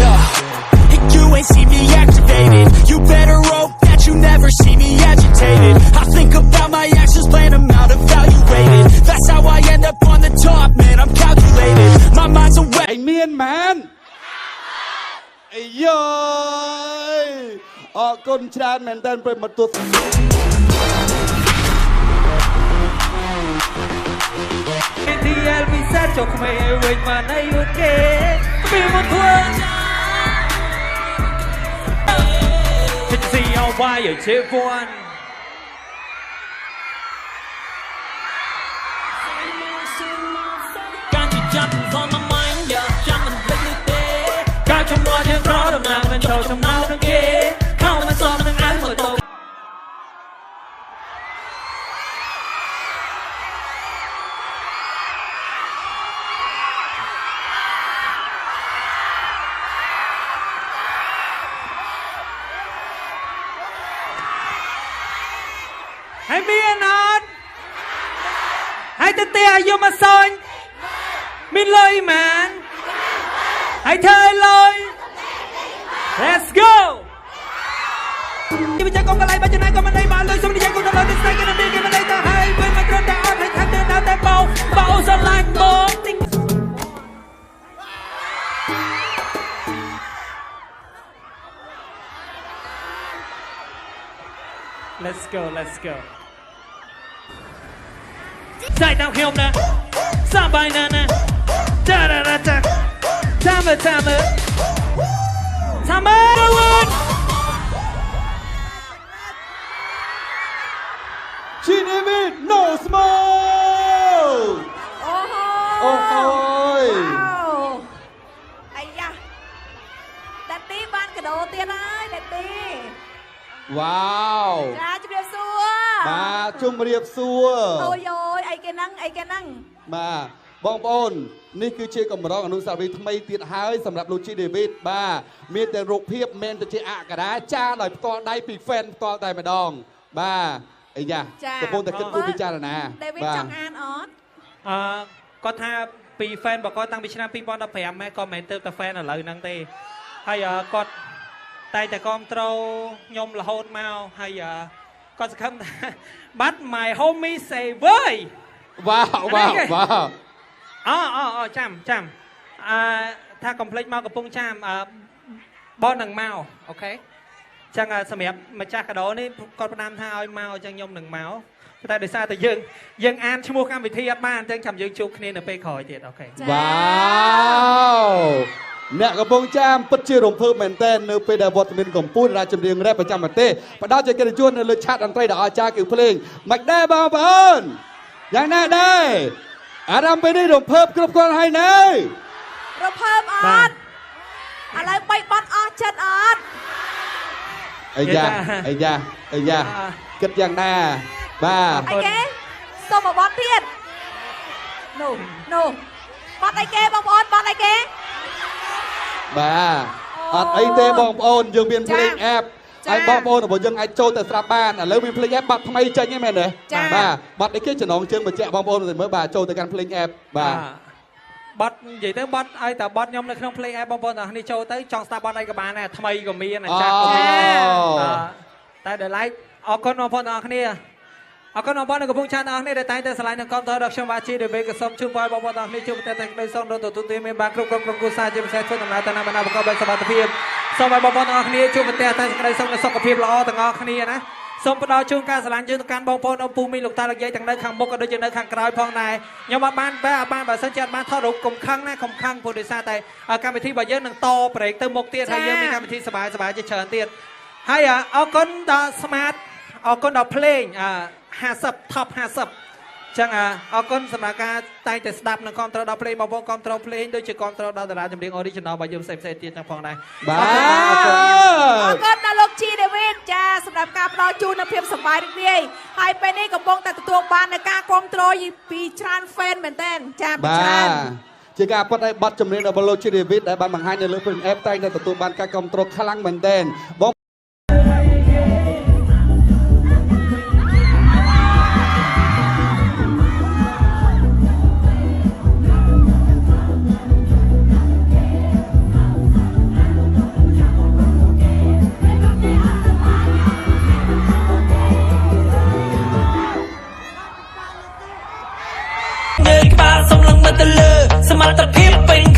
Yeah, you ain't see me activated. You better hope that you never see me agitated. I think about my actions, plan them out, evaluated. That's how I end up on the top, man, I'm calculated. My mind's away. Hey, man. Hey, yo. អរគុណច្រើនមែនទែនប្រិយមិត្តទស្សនិកទីអលវិសាចុកមេវិញមកណៃវគេពីមកធ្វើជិតស៊ីអវ៉ាយជេវ័នការជិះចាប់ផងមកម៉ាញ់យ៉ាចាំមិនភ្លេចនោះទេការចំនួនទាំងក្រដំណើរមិនចូលចំណាវនឹងគេខំមិនសមនឹងអានមកទៅให้มีนอนให้เตี้ยอยู่มาซอยมีเลยแมนให้เธอเลย let's go ที่มันจะกองอะไรมาจะไหนก็มันได้มาเลยสมมติใจกูตลอดที่ใส่กันดีกันมันได้แต่ให้เป็นมันกระดาษให้ทันเดินเอาแต่เบาสลายโบก let's go ใส่ตามเข้มนะสบายนะจ้าทำเลยชีนิมิต no smoke โอ้โห โอ้โห ไอ้ยะดัตตี้บ้านกระโดดเตี้ยเลยดัตตี้ ว้าว จ้าจุเรียบซัว มาจุ่มเรียบซัว โอ้ยไอ้แกนั่งมาបងប្អូននេះគឺជាកម្រងអនុស្សាវរីយ៍ថ្មីទៀតហើយសម្រាប់លោកជីដេវីតបាទមានតែរូបភាពមិនទៅជាអក្សរាចារដោយផ្ទាល់ដៃពី fan ផ្ទាល់តែម្ដងបាទអីយ៉ាកំពុងតែគិតគូរពិចារណាដេវីតចង់អានអត់គាត់ថាពី fan របស់គាត់តាំងពីឆ្នាំ 2015 ម៉ែក៏មិនទៅតែ fan ឥឡូវហ្នឹងទេហើយគាត់តែតែគ្រប់ត្រូលខ្ញុំរហូតមកហើយគាត់សង្ឃឹមថាបាត់ my homie say វើយវ៉ាវអូចាំថាកុំភ្លេចមកកំពង់ចាមបងនឹងមកអូខេចឹងសម្រាប់ម្ចាស់កាដូនេះគាត់ផ្ដាំថាឲ្យមកចឹងខ្ញុំនឹងមកតែដោយសារតែយើងអានឈ្មោះកម្មវិធីអត់បានចឹងចាំយើងជួបគ្នានៅពេលក្រោយទៀតអូខេវ៉ាវអ្នកកំពង់ចាមពិតជារំភើបមែនទែននៅពេលដែលវត្តមានកម្ពុជារាជចម្រៀងរ៉េបប្រចាំប្រទេសផ្ដល់ជាកិត្តិយសនៅលើឆាកតន្ត្រីដ៏អស្ចារ្យគឺភ្លេងមិនដែរបងប្អូនយ៉ាងណាដែរអារម្មណ៍ពេលនេះរំភើបគ្រប់គ្រាន់ហើយនៅរំភើបអត់ឥឡូវបីបាត់អស់ចិត្តអត់អីយ៉ាគិតយ៉ាងណាបាទអីគេសុំមកបាត់ទៀតនោះបាត់អីគេបងប្អូនបាត់អីគេបាទអត់អីទេបងប្អូនយើងមានភ្លេងអេបហើយបងប្អូនរបស់យើងអាចចូលទៅស្រាប់បានឥឡូវមានភ្លេងអេបបាត់ថ្មីចេញហ្នឹងមែនទេបាទបាត់អីគេចំណងជើងបញ្ជាក់បងប្អូនទៅមើលបាទចូលទៅកាន់ភ្លេងអេបបាទបាត់និយាយទៅបាត់ឲ្យតែបាត់ខ្ញុំនៅក្នុងភ្លេងអេបបងប្អូនទាំងនេះចូលទៅចង់ស្ដាប់បាត់អីក៏បានដែរថ្មីក៏មានចាស់ក៏មានតែដល់ឡែកអរគុណបងប្អូនទាំងអស់គ្នាអរគុណបងប្អូននៅកំពង់ចាមទាំងអស់គ្នាដែលតែងតែឆ្លៃនឹងគ្រប់តរដល់ខ្ញុំបាទជីដេវីក៏សូមជូនពរបងប្អូនទាំងអស់គ្នាជួបតែក្តីសុខរត់ទទួលទានមានបានគ្រប់ក្រុមគ្រួសារជាពិសេសធ្វើដំណើរទៅណាបណ្ដាប្រកបដោយសុខភាពសូមឲ្យបងប្អូនទាំងអស់គ្នាជួបតែក្តីសុខនិងសុខភាពល្អទាំងអស់គ្នាណាសូមផ្ដល់ជូនការស្រឡាញ់ជូនទៅកាន់បងប្អូនអ៊ំពូមីលោកតាលោកយាយទាំងនៅខាងមុខក៏ដូចជានៅខាងក្រោយផងដែរខ្ញុំអត់បានបើសិនជាអត់បានថតរូបកុំខឹងណាកុំខឹងព្រោះដោយសារតែកម្មវិធីរបស់យើងនឹងតប្រេកទៅមុខទៀតហើយយើងមានកម្មវិធីសប្បាយជាច្រើនទៀតហើយអរគុណដល់ Smart អរគុណដល់ភ្លេង50 top 50ចឹងអរគុណសម្រាប់ការតែងតែស្ដាប់និងគាំទ្រដល់ភ្លេងបងប្អូនគាំទ្រភ្លេងដូចជាគាំទ្រដល់តារាចម្រៀង original របស់យើងផ្សេងៗទៀតចឹងផងដែរបាទអរគុណដល់លោកជីដេវីតចាសម្រាប់ការផ្ដល់ជូននូវភាពសប្បាយរីករាយហើយពេលនេះកំពុងតែទទួលបាននូវការគាំទ្រពីច្រើន fan មែនទែនចាច្រើនជាការពិតឲ្យបទចម្រៀងរបស់លោកជីដេវីតដែលបានបង្ហាញនៅលើព្រឹងអេបតែងតែទទួលបានការគាំទ្រខ្លាំងមែនទែនបង เงยក្បាលសំឡឹងមើលទៅលើសមត្ថភាពពេញ